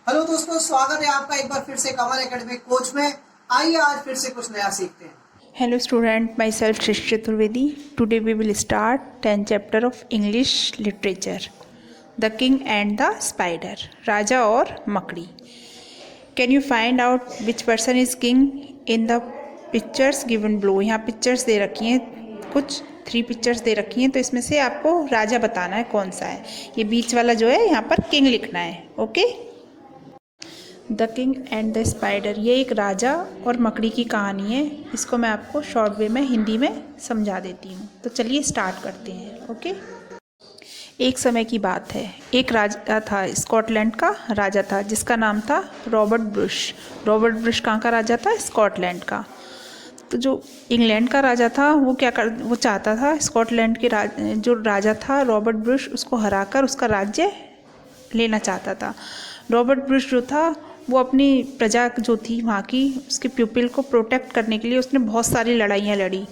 Hello दोस्तों, स्वागत है आपका एक बार फिर से कमल एकेडमिक कोच में। आइए आज फिर से कुछ नया सीखते हैं। Hello student, myself Shrish Chaturvedi. Today we will start 10th chapter of English literature. The King and the Spider. राजा और मकड़ी. Can you find out which person is king in the pictures given below? यहाँ pictures दे रखी हैं, कुछ 3 pictures दे रखी हैं, तो इसमें से आपको राजा बताना है कौन सा है। ये बीच वाला जो है यहाँ पर किंग लिखना है। Okay. The king and the spider, ये एक राजा और मकड़ी की कहानी है। इसको मैं आपको शॉर्ट वे में हिंदी में समझा देती हूँ। तो चलिए स्टार्ट करते हैं। ओके। एक समय की बात है, एक राजा था, स्कॉटलैंड का राजा था, जिसका नाम था रॉबर्ट ब्रुश। रॉबर्ट ब्रुश कहाँ का राजा था? स्कॉटलैंड का। तो जो इंग्लैंड का राजा था वो चाहता था स्कॉटलैंड के जो राजा था रॉबर्ट ब्रुश, उसको हराकर उसका राज्य लेना चाहता था। रॉबर्ट ब्रुश जो था वो अपनी प्रजा जो थी वहाँ की, उसके प्यूपिल को प्रोटेक्ट करने के लिए उसने बहुत सारी लड़ाइयाँ लड़ी।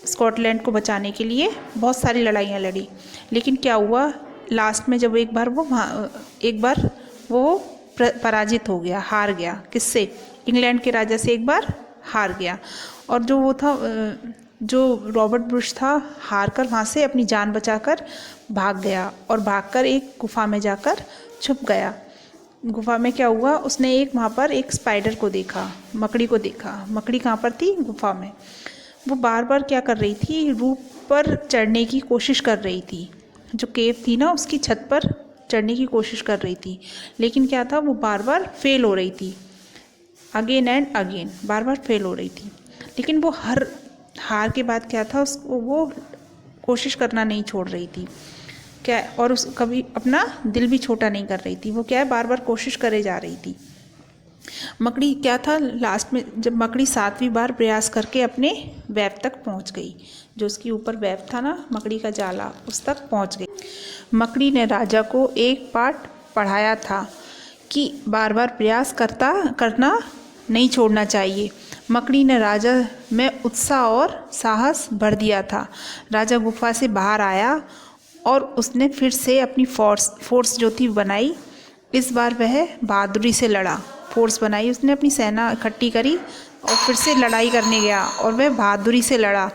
स्कॉटलैंड को बचाने के लिए बहुत सारी लड़ाइयाँ लड़ी। लेकिन क्या हुआ, लास्ट में जब एक बार वो पराजित हो गया, हार गया। किससे? इंग्लैंड के राजा से एक बार हार गया। और जो रॉबर्ट ब्रुश था, हार कर वहाँ से अपनी जान बचाकर भाग गया और भागकर एक गुफा में जाकर छुप गया। गुफा में क्या हुआ, उसने वहाँ पर एक स्पाइडर को देखा, मकड़ी को देखा। मकड़ी कहाँ पर थी? गुफा में। वो बार बार क्या कर रही थी, रूफ पर चढ़ने की कोशिश कर रही थी। जो केव थी ना, उसकी छत पर चढ़ने की कोशिश कर रही थी। लेकिन क्या था, वो बार बार फेल हो रही थी, again and again bar bar fail हो रही थी। लेकिन वो हार के बाद क्या था, उसको वो कोशिश करना नहीं छोड़ रही थी क्या, और कभी अपना दिल भी छोटा नहीं कर रही थी। वो क्या है, बार बार कोशिश करे जा रही थी। मकड़ी क्या था, लास्ट में जब मकड़ी 7वीं बार प्रयास करके अपने वेब तक पहुंच गई, जो उसके ऊपर वेब था ना, मकड़ी का जाला, उस तक पहुंच गई। मकड़ी ने राजा को एक पाठ पढ़ाया था कि बार बार प्रयास करना नहीं छोड़ना चाहिए। मकड़ी ने राजा में उत्साह और साहस भर दिया था। राजा गुफा से बाहर आया और उसने फिर से अपनी फोर्स जो थी बनाई। इस बार वह बहादुरी से लड़ा। फोर्स बनाई उसने, अपनी सेना इकट्ठी करी और फिर से लड़ाई करने गया और वह बहादुरी से लड़ा।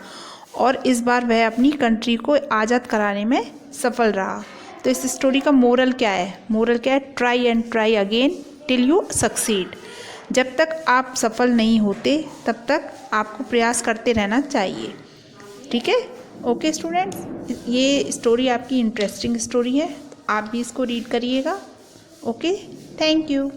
और इस बार वह अपनी कंट्री को आज़ाद कराने में सफल रहा। तो इस स्टोरी का मोरल क्या है? मोरल क्या है? Try and try again till you succeed. जब तक आप सफल नहीं होते तब तक आपको प्रयास करते रहना चाहिए। ठीक है? ओके स्टूडेंट्स, ये स्टोरी आपकी इंटरेस्टिंग स्टोरी है, आप भी इसको रीड करिएगा। Okay, thank you.